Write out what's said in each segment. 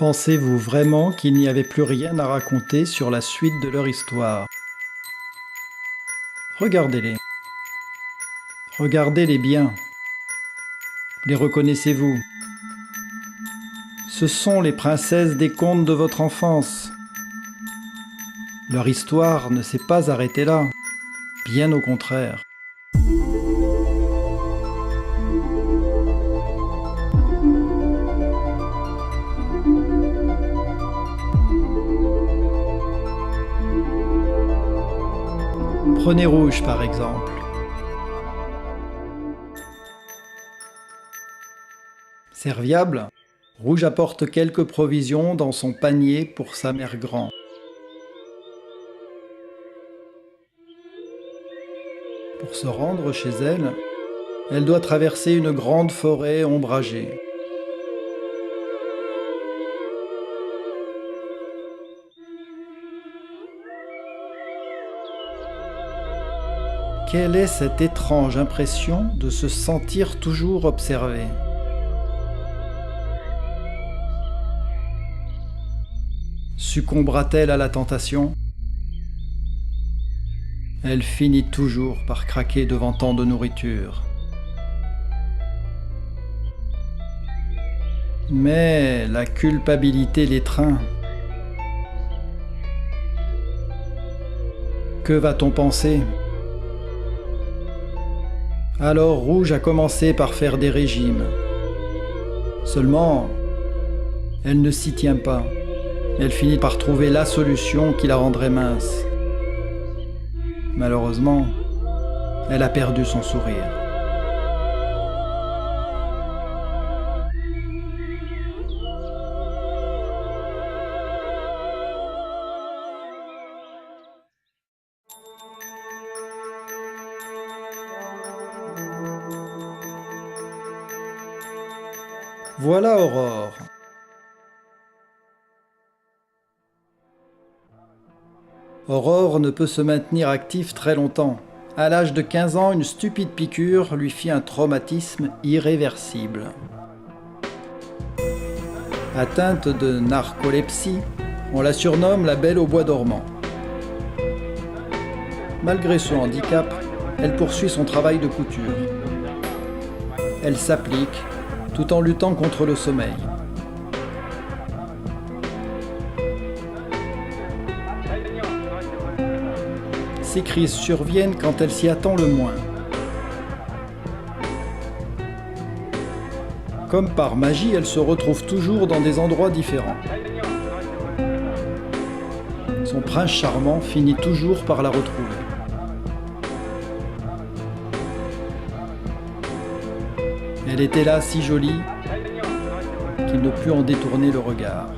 Pensez-vous vraiment qu'il n'y avait plus rien à raconter sur la suite de leur histoire? Regardez-les. Regardez-les bien. Les reconnaissez-vous? Ce sont les princesses des contes de votre enfance. Leur histoire ne s'est pas arrêtée là, bien au contraire. Prenez Rouge par exemple. Serviable, Rouge apporte quelques provisions dans son panier pour sa mère grand. Pour se rendre chez elle, elle doit traverser une grande forêt ombragée. Quelle est cette étrange impression de se sentir toujours observée? Succombera-t-elle à la tentation? Elle finit toujours par craquer devant tant de nourriture. Mais la culpabilité l'étreint. Que va-t-on penser? Alors Rouge a commencé par faire des régimes. Seulement, elle ne s'y tient pas. Elle finit par trouver la solution qui la rendrait mince. Malheureusement, elle a perdu son sourire. Voilà Aurore. Aurore ne peut se maintenir active très longtemps. À l'âge de 15 ans, une stupide piqûre lui fit un traumatisme irréversible. Atteinte de narcolepsie, on la surnomme la Belle au bois dormant. Malgré son handicap, elle poursuit son travail de couture. Elle s'applique, tout en luttant contre le sommeil. Ces crises surviennent quand elle s'y attend le moins. Comme par magie, elle se retrouve toujours dans des endroits différents. Son prince charmant finit toujours par la retrouver. Elle était là si jolie qu'il ne put en détourner le regard.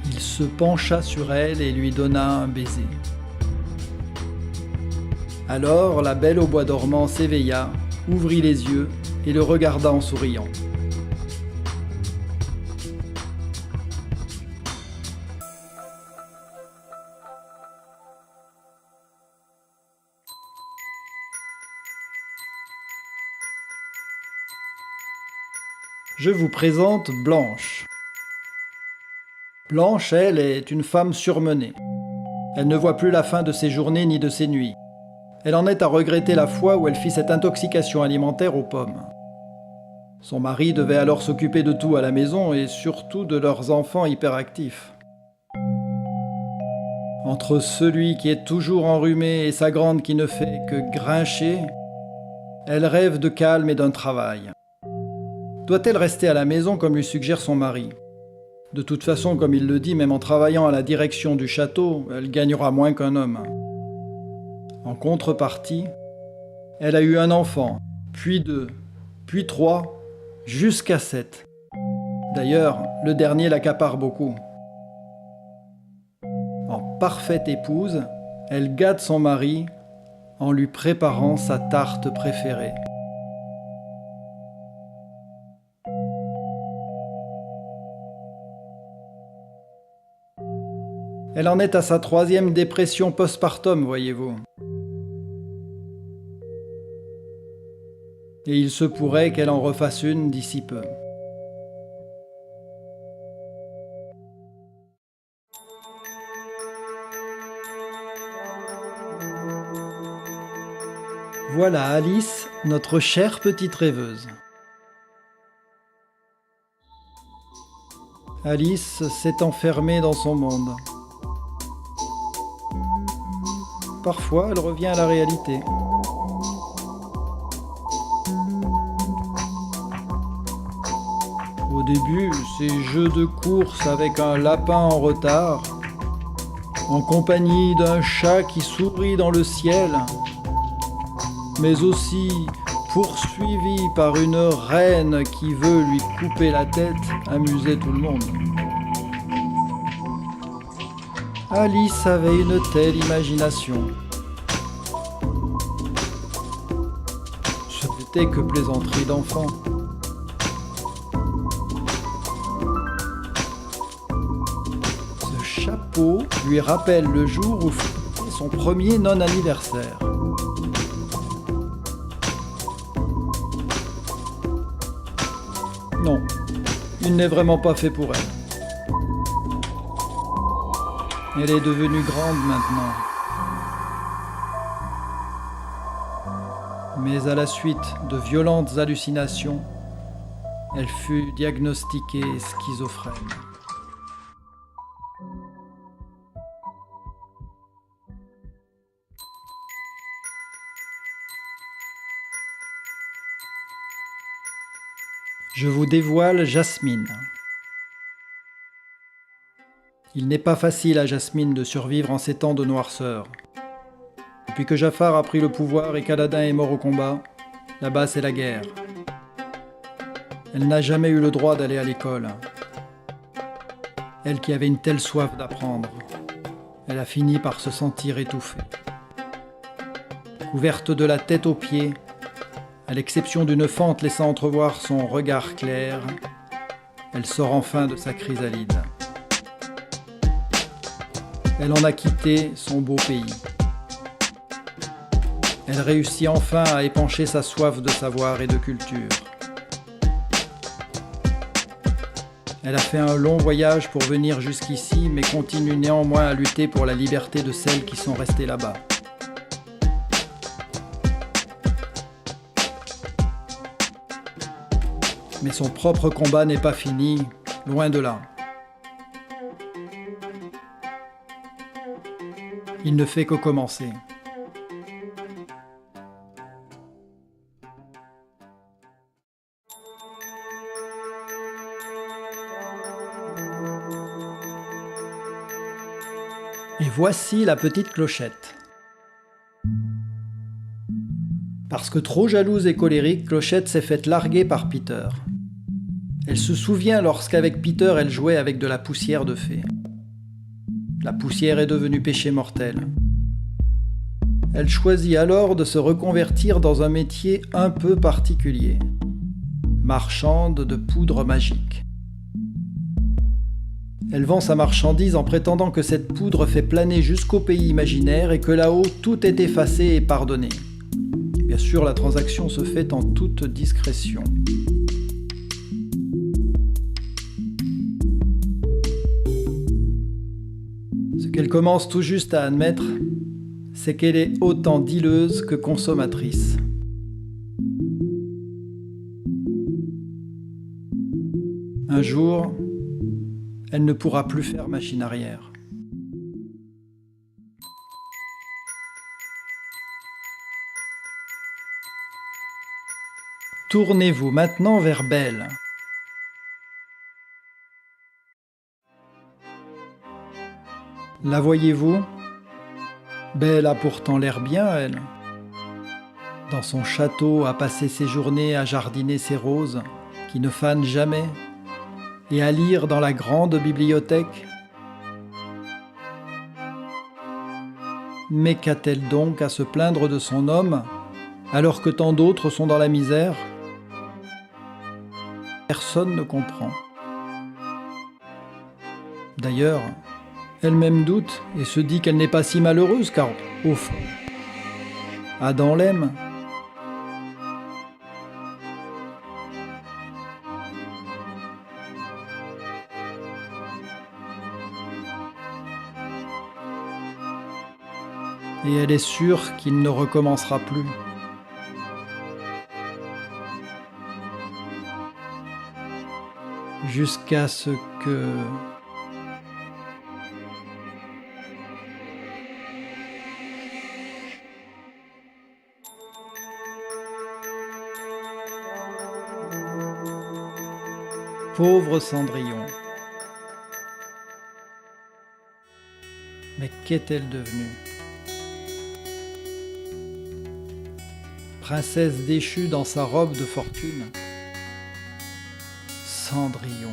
Il se pencha sur elle et lui donna un baiser. Alors la Belle au bois dormant s'éveilla, ouvrit les yeux et le regarda en souriant. Je vous présente Blanche. Blanche, elle, est une femme surmenée. Elle ne voit plus la fin de ses journées ni de ses nuits. Elle en est à regretter la fois où elle fit cette intoxication alimentaire aux pommes. Son mari devait alors s'occuper de tout à la maison et surtout de leurs enfants hyperactifs. Entre celui qui est toujours enrhumé et sa grande qui ne fait que grincher, elle rêve de calme et d'un travail. Doit-elle rester à la maison comme lui suggère son mari? De toute façon, comme il le dit, même en travaillant à la direction du château, elle gagnera moins qu'un homme. En contrepartie, elle a eu un enfant, puis 2, puis 3, jusqu'à 7. D'ailleurs, le dernier l'accapare beaucoup. En parfaite épouse, elle gâte son mari en lui préparant sa tarte préférée. Elle en est à sa 3e dépression postpartum, voyez-vous. et il se pourrait qu'elle en refasse une d'ici peu. Voilà Alice, notre chère petite rêveuse. Alice s'est enfermée dans son monde. Parfois, elle revient à la réalité. Au début, ces jeux de course avec un lapin en retard, en compagnie d'un chat qui sourit dans le ciel, mais aussi poursuivi par une reine qui veut lui couper la tête, amuser tout le monde. Alice avait une telle imagination. Ce n'était que plaisanterie d'enfant. Ce chapeau lui rappelle le jour où fêtait son premier non-anniversaire. Non, il n'est vraiment pas fait pour elle. Elle est devenue grande maintenant. Mais à la suite de violentes hallucinations, elle fut diagnostiquée schizophrène. Je vous dévoile Jasmine. Il n'est pas facile à Jasmine de survivre en ces temps de noirceur. Depuis que Jafar a pris le pouvoir et qu'Aladin est mort au combat, là-bas c'est la guerre. Elle n'a jamais eu le droit d'aller à l'école. Elle qui avait une telle soif d'apprendre, elle a fini par se sentir étouffée. Couverte de la tête aux pieds, à l'exception d'une fente laissant entrevoir son regard clair, elle sort enfin de sa chrysalide. Elle en a quitté son beau pays. Elle réussit enfin à épancher sa soif de savoir et de culture. Elle a fait un long voyage pour venir jusqu'ici, mais continue néanmoins à lutter pour la liberté de celles qui sont restées là-bas. Mais son propre combat n'est pas fini, loin de là. Il ne fait que commencer. Et voici la petite Clochette. Parce que trop jalouse et colérique, Clochette s'est faite larguer par Peter. Elle se souvient lorsqu'avec Peter, elle jouait avec de la poussière de fée. La poussière est devenue péché mortel. Elle choisit alors de se reconvertir dans un métier un peu particulier. Marchande de poudre magique. Elle vend sa marchandise en prétendant que cette poudre fait planer jusqu'au pays imaginaire et que là-haut, tout est effacé et pardonné. Bien sûr, la transaction se fait en toute discrétion. Ce qu'elle commence tout juste à admettre, c'est qu'elle est autant dealeuse que consommatrice. Un jour, elle ne pourra plus faire machine arrière. Tournez-vous maintenant vers Belle. La voyez-vous ? Belle a pourtant l'air bien, elle. Dans son château, à passer ses journées à jardiner ses roses, qui ne fanent jamais, et à lire dans la grande bibliothèque. Mais qu'a-t-elle donc à se plaindre de son homme, alors que tant d'autres sont dans la misère ? Personne ne comprend. D'ailleurs, elle-même doute et se dit qu'elle n'est pas si malheureuse, car, au fond, Adam l'aime. et elle est sûre qu'il ne recommencera plus. Jusqu'à ce que... Pauvre Cendrillon. Mais qu'est-elle devenue? Princesse déchue dans sa robe de fortune. Cendrillon.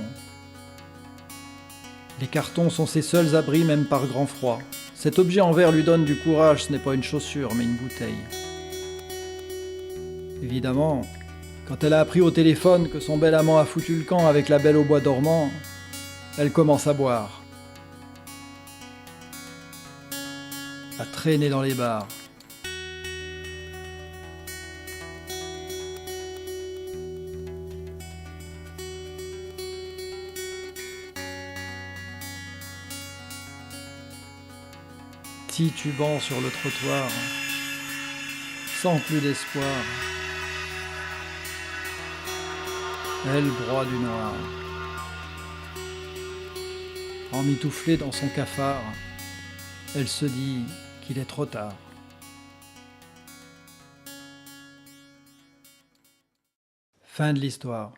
Les cartons sont ses seuls abris même par grand froid. Cet objet en verre lui donne du courage, ce n'est pas une chaussure mais une bouteille. Évidemment, quand elle a appris au téléphone que son bel amant a foutu le camp avec la belle au bois dormant, elle commence à boire, à traîner dans les bars. Titubant sur le trottoir, sans plus d'espoir, elle broie du noir. Emmitouflée dans son cafard, elle se dit qu'il est trop tard. Fin de l'histoire.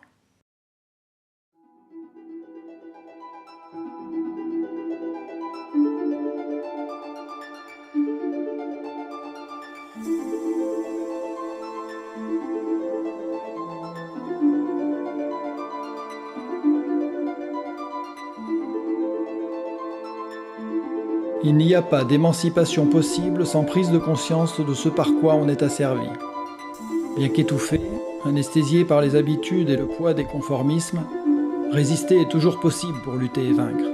Il n'y a pas d'émancipation possible sans prise de conscience de ce par quoi on est asservi. Bien qu'étouffé, anesthésié par les habitudes et le poids des conformismes, résister est toujours possible pour lutter et vaincre.